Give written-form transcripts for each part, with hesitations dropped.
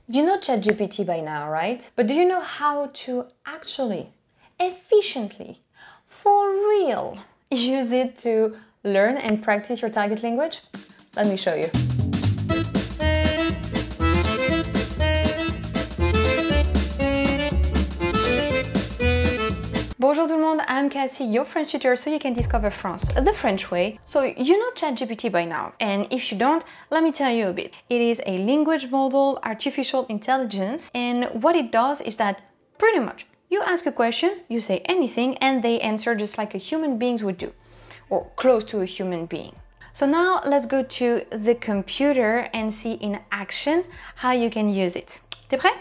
You know ChatGPT by now, right? But do you know how to actually, efficiently, for real, use it to learn and practice your target language? Let me show you. Bonjour tout le monde, I'm Cassie, your French tutor, so you can discover France the French way. So you know ChatGPT by now, and if you don't, let me tell you a bit. It is a language model, artificial intelligence, and what it does is that pretty much you ask a question, you say anything, and they answer just like a human being would do, or close to a human being. So now let's go to the computer and see in action how you can use it. T'es prêt?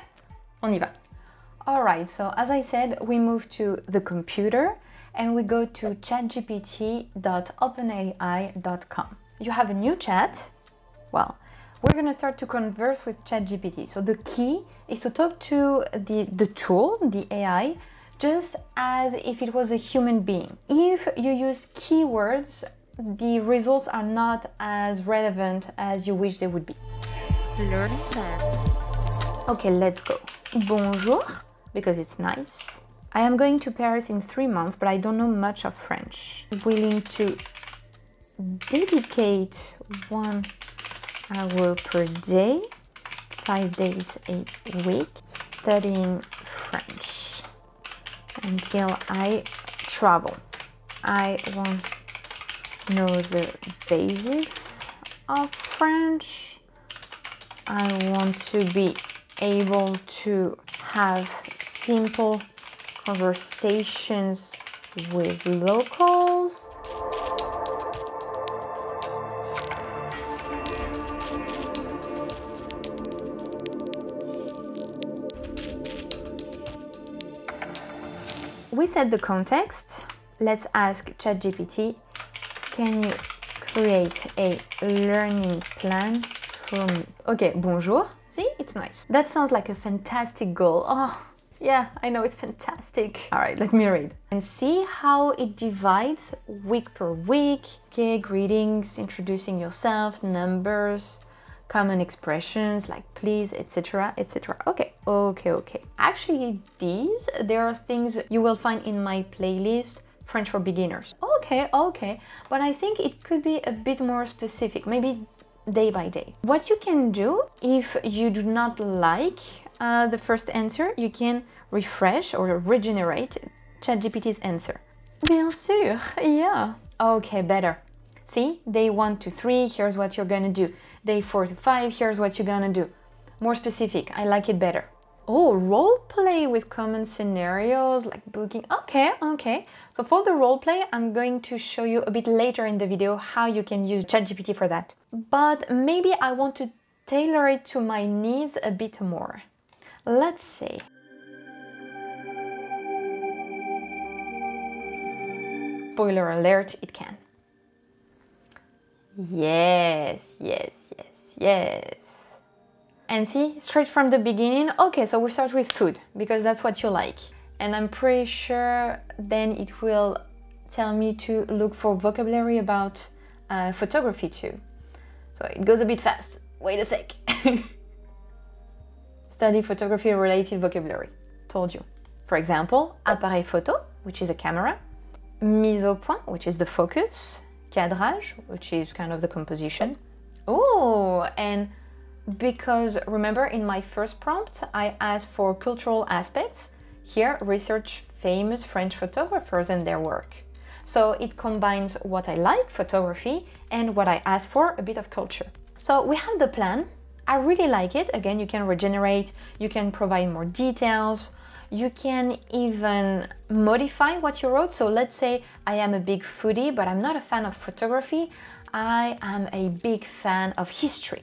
On y va. Alright, so as I said, we move to the computer and we go to chatgpt.openai.com. You have a new chat. Well, we're going to start to converse with ChatGPT. So the key is to talk to the tool, the AI, just as if it was a human being. If you use keywords, the results are not as relevant as you wish they would be. Learning plan. Okay, let's go. Bonjour, because it's nice. I am going to Paris in 3 months, but I don't know much of French. Willing to dedicate 1 hour per day, 5 days a week, studying French until I travel. I want to know the basics of French. I want to be able to have simple conversations with locals. We set the context. Let's ask ChatGPT, can you create a learning plan for me? Okay, bonjour. See, it's nice. That sounds like a fantastic goal. Oh, yeah, I know it's fantastic. All right, let me read. And see how it divides week per week. Okay, greetings, introducing yourself, numbers, common expressions like please, etc., etc. Okay. Actually, there are things you will find in my playlist, French for Beginners. Okay. But I think it could be a bit more specific, maybe day by day. What you can do if you do not like the first answer, you can refresh or regenerate ChatGPT's answer. Bien sûr, yeah. Okay, better. See, day 1 to 3, here's what you're gonna do. Day 4 to 5, here's what you're gonna do. More specific, I like it better. Oh, role play with common scenarios like booking. Okay. So for the role play, I'm going to show you a bit later in the video how you can use ChatGPT for that. But maybe I want to tailor it to my needs a bit more. Let's say. Spoiler alert, it can. Yes. And see, straight from the beginning, okay, so we start with food, because that's what you like. And I'm pretty sure then it will tell me to look for vocabulary about photography too. So it goes a bit fast. Wait a sec. Study photography related vocabulary. Told you. For example, appareil photo, which is a camera. Mise au point, which is the focus. Cadrage, which is kind of the composition. Oh, and because remember in my first prompt, I asked for cultural aspects. Here, research famous French photographers and their work. So it combines what I like, photography, and what I asked for, a bit of culture. So we have the plan. I really like it. Again, you can regenerate, you can provide more details, you can even modify what you wrote. So let's say I am a big foodie, but I'm not a fan of photography. I am a big fan of history.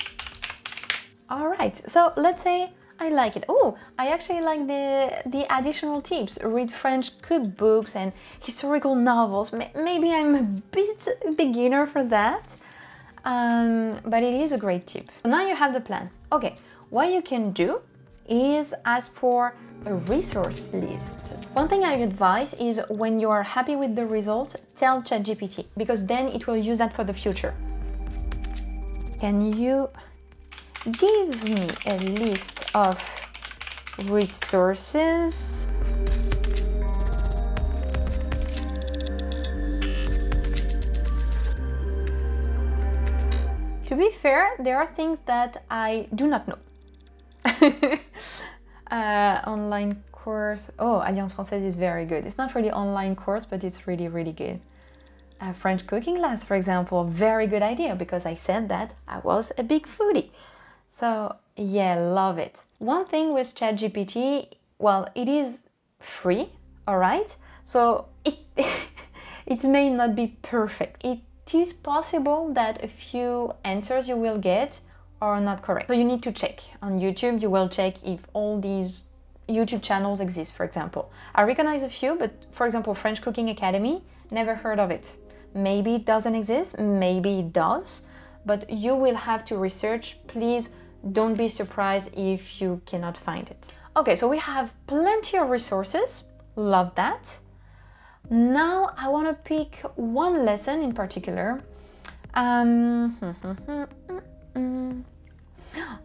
All right, so let's say I like it. Oh, I actually like the additional tips. Read French cookbooks and historical novels. Maybe I'm a bit beginner for that, but it is a great tip. So now you have the plan. Okay, what you can do is ask for a resource list. One thing I advise is when you are happy with the results, tell ChatGPT, because then it will use that for the future. Can you give me a list of resources To be fair, there are things that I do not know. Online course. Oh, Alliance Française is very good. It's not really online course, but it's really, really good. French cooking class, for example, very good idea because I said that I was a big foodie. So yeah, love it. One thing with ChatGPT, well, it is free, all right? So it may not be perfect. It is possible that a few answers you will get are not correct. So you need to check. On YouTube, you will check if all these YouTube channels exist, for example. I recognize a few, but for example, French Cooking Academy, never heard of it. Maybe it doesn't exist, maybe it does, but you will have to research. Please don't be surprised if you cannot find it. Okay, so we have plenty of resources. Love that. Now I want to pick one lesson in particular.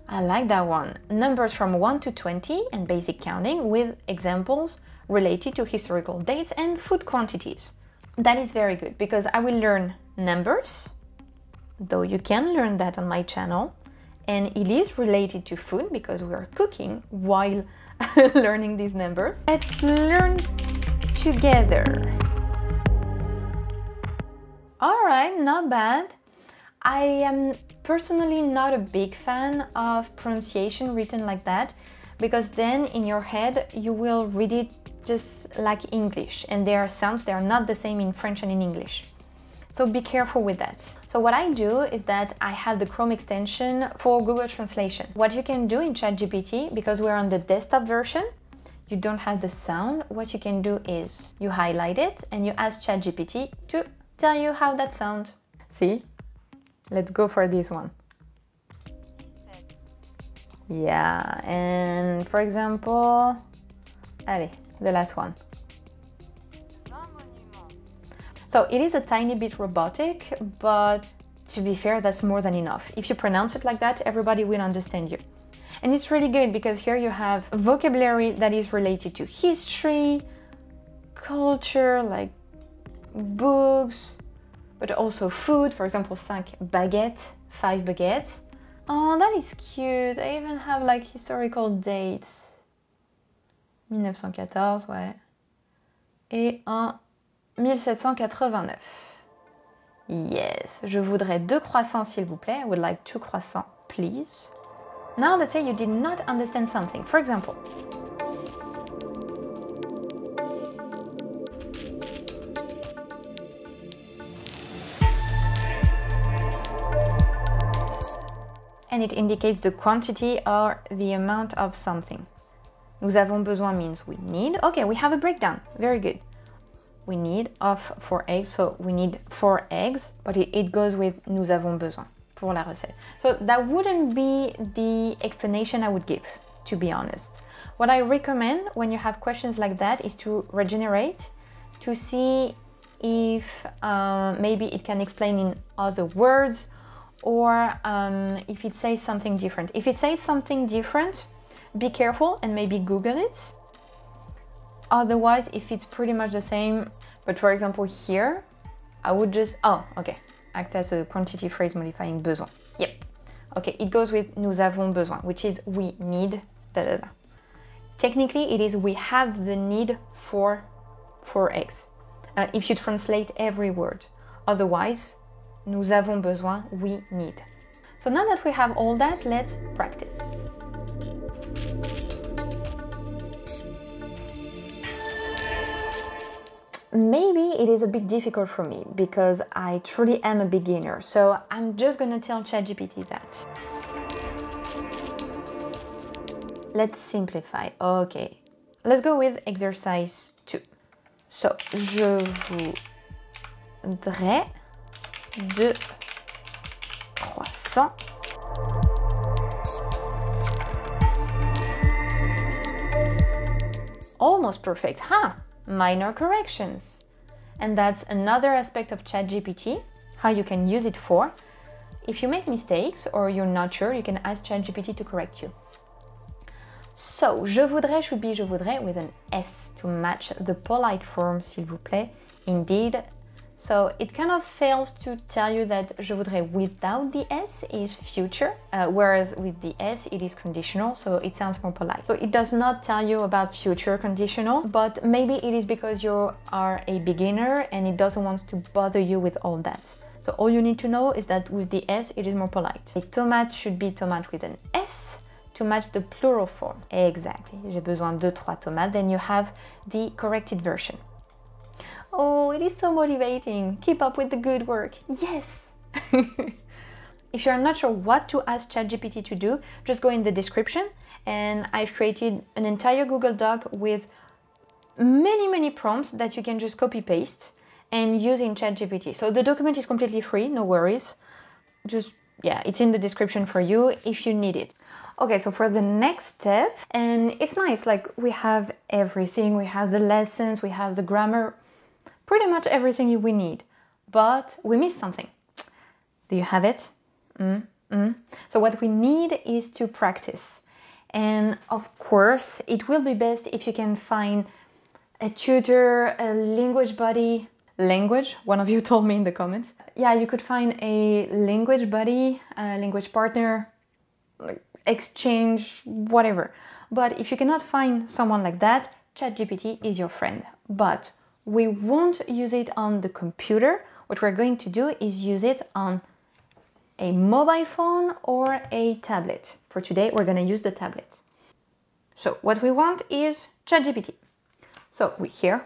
I like that one. Numbers from 1 to 20 and basic counting with examples related to historical dates and food quantities. That is very good because I will learn numbers, though you can learn that on my channel, and it is related to food because we are cooking while learning these numbers. Let's learn together. All right, not bad. I am personally not a big fan of pronunciation written like that because then in your head you will read it just like English, and there are sounds that are not the same in French and in English. So be careful with that. So what I do is that I have the Chrome extension for Google Translation. What you can do in ChatGPT, because we're on the desktop version, you don't have the sound. What you can do is you highlight it and you ask ChatGPT to tell you how that sounds. See? Let's go for this one. Yeah, and for example, allez, the last one. So it is a tiny bit robotic, but to be fair, that's more than enough. If you pronounce it like that, everybody will understand you. And it's really good because here you have vocabulary that is related to history, culture, like books, but also food. For example, 5 baguettes. Oh, that is cute. I even have like historical dates. 1914, ouais. Et en 1789. Yes, je voudrais 2 croissants s'il vous plaît. I would like 2 croissants, please. Now let's say you did not understand something. For example, and it indicates the quantity or the amount of something. Nous avons besoin means we need. Okay, we have a breakdown. Very good. We need of 4 eggs, so we need 4 eggs, but it goes with nous avons besoin pour la recette. So that wouldn't be the explanation I would give, to be honest. What I recommend when you have questions like that is to regenerate, to see if maybe it can explain in other words, or if it says something different. If it says something different, be careful and maybe Google it. Otherwise, if it's pretty much the same, but for example here, I would just, oh, okay, act as a quantity phrase modifying besoin. Yep. Okay, it goes with nous avons besoin, which is we need, da da da. Technically, it is we have the need for 4 eggs. If you translate every word. Otherwise, nous avons besoin, we need. So now that we have all that, let's practice. Maybe it is a bit difficult for me because I truly am a beginner, so I'm just gonna tell ChatGPT that. Let's simplify. Okay, let's go with exercise 2. So, je voudrais 2 croissants almost perfect, huh? Minor corrections. And that's another aspect of ChatGPT, how you can use it for. If you make mistakes or you're not sure, you can ask ChatGPT to correct you. So, je voudrais should be je voudrais with an S to match the polite form, s'il vous plaît. Indeed. So it kind of fails to tell you that je voudrais without the S is future, whereas with the S it is conditional, so it sounds more polite. So it does not tell you about future conditional, but maybe it is because you are a beginner and it doesn't want to bother you with all that. So all you need to know is that with the S it is more polite. A tomate should be tomate with an S to match the plural form. Exactly. J'ai besoin de 3 tomates, then you have the corrected version. Oh, it is so motivating. Keep up with the good work. Yes! If you're not sure what to ask ChatGPT to do, just go in the description and I've created an entire Google Doc with many prompts that you can just copy paste and use in ChatGPT. So the document is completely free, no worries. Just, yeah, it's in the description for you if you need it. Okay, so for the next step, and it's nice, like we have everything, we have the lessons, we have the grammar, pretty much everything we need, but we missed something. Do you have it? So what we need is to practice. And of course, it will be best if you can find a tutor, a language buddy. Language, one of you told me in the comments. Yeah, you could find a language buddy, a language partner, exchange, whatever. But if you cannot find someone like that, ChatGPT is your friend. But we won't use it on the computer. What we're going to do is use it on a mobile phone or a tablet. For today, we're going to use the tablet. So what we want is ChatGPT. So we here,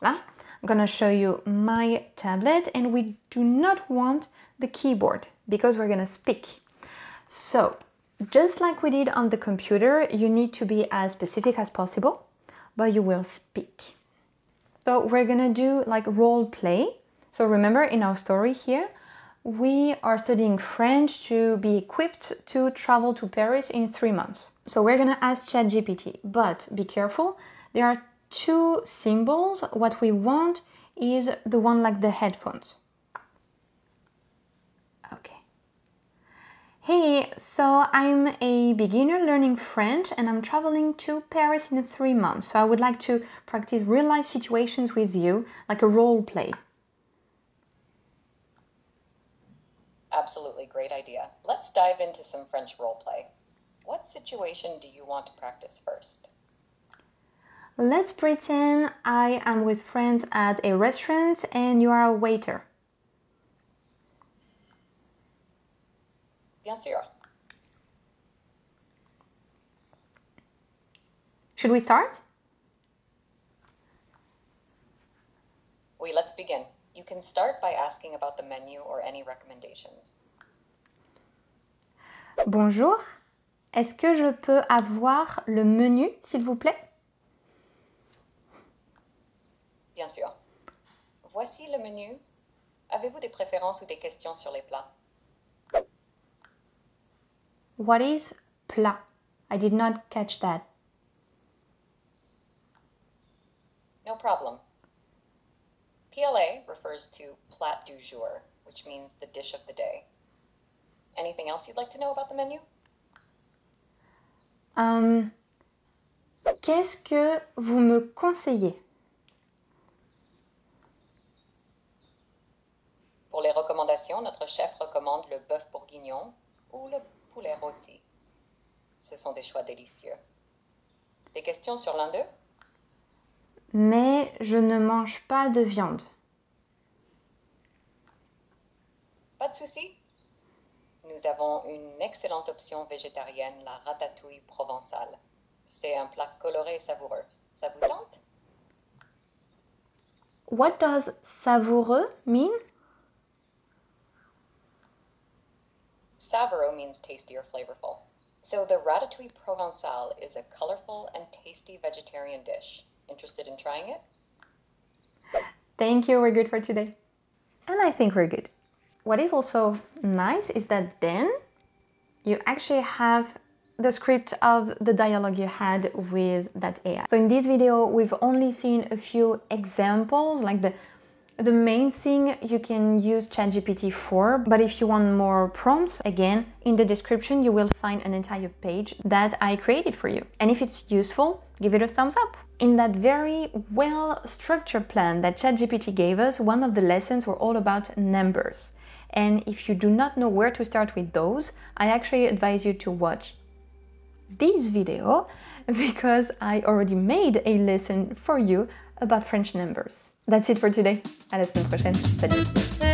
I'm going to show you my tablet, and we do not want the keyboard because we're going to speak. So just like we did on the computer, you need to be as specific as possible, but you will speak. So we're gonna do like role play. So remember in our story here, we are studying French to be equipped to travel to Paris in 3 months. So we're gonna ask ChatGPT, but be careful. There are 2 symbols. What we want is the one like the headphones. Okay. Hey, so I'm a beginner learning French and I'm traveling to Paris in 3 months. So I would like to practice real life situations with you, like a role play. Absolutely great idea. Let's dive into some French role play. What situation do you want to practice first? Let's pretend I am with friends at a restaurant and you are a waiter. Bien sûr. Should we start? Oui, let's begin. You can start by asking about the menu or any recommendations. Bonjour, est-ce que je peux avoir le menu, s'il vous plaît? Bien sûr. Voici le menu. Avez-vous des préférences ou des questions sur les plats? What is plat? I did not catch that. No problem. PLA refers to plat du jour, which means the dish of the day. Anything else you'd like to know about the menu? Qu'est-ce que vous me conseillez? Pour les recommandations, notre chef recommande le bœuf bourguignon ou le poulet rôti. Ce sont des choix délicieux. Des questions sur l'un d'eux? Mais je ne mange pas de viande. Pas de souci. Nous avons une excellente option végétarienne, la ratatouille provençale. C'est un plat coloré et savoureux. Ça vous tente? What does savoureux mean? Savoureux means tasty or flavorful. So the ratatouille provençale is a colorful and tasty vegetarian dish. Interested in trying it? Thank you, we're good for today. And I think we're good. What is also nice is that then you actually have the script of the dialogue you had with that AI. So in this video, we've only seen a few examples, like the main thing you can use ChatGPT for, but if you want more prompts, again, in the description you will find an entire page that I created for you. And if it's useful, give it a thumbs up. In that very well-structured plan that ChatGPT gave us, one of the lessons were all about numbers. And if you do not know where to start with those, I actually advise you to watch this video because I already made a lesson for you about French numbers. That's it for today. À la semaine prochaine. Salut!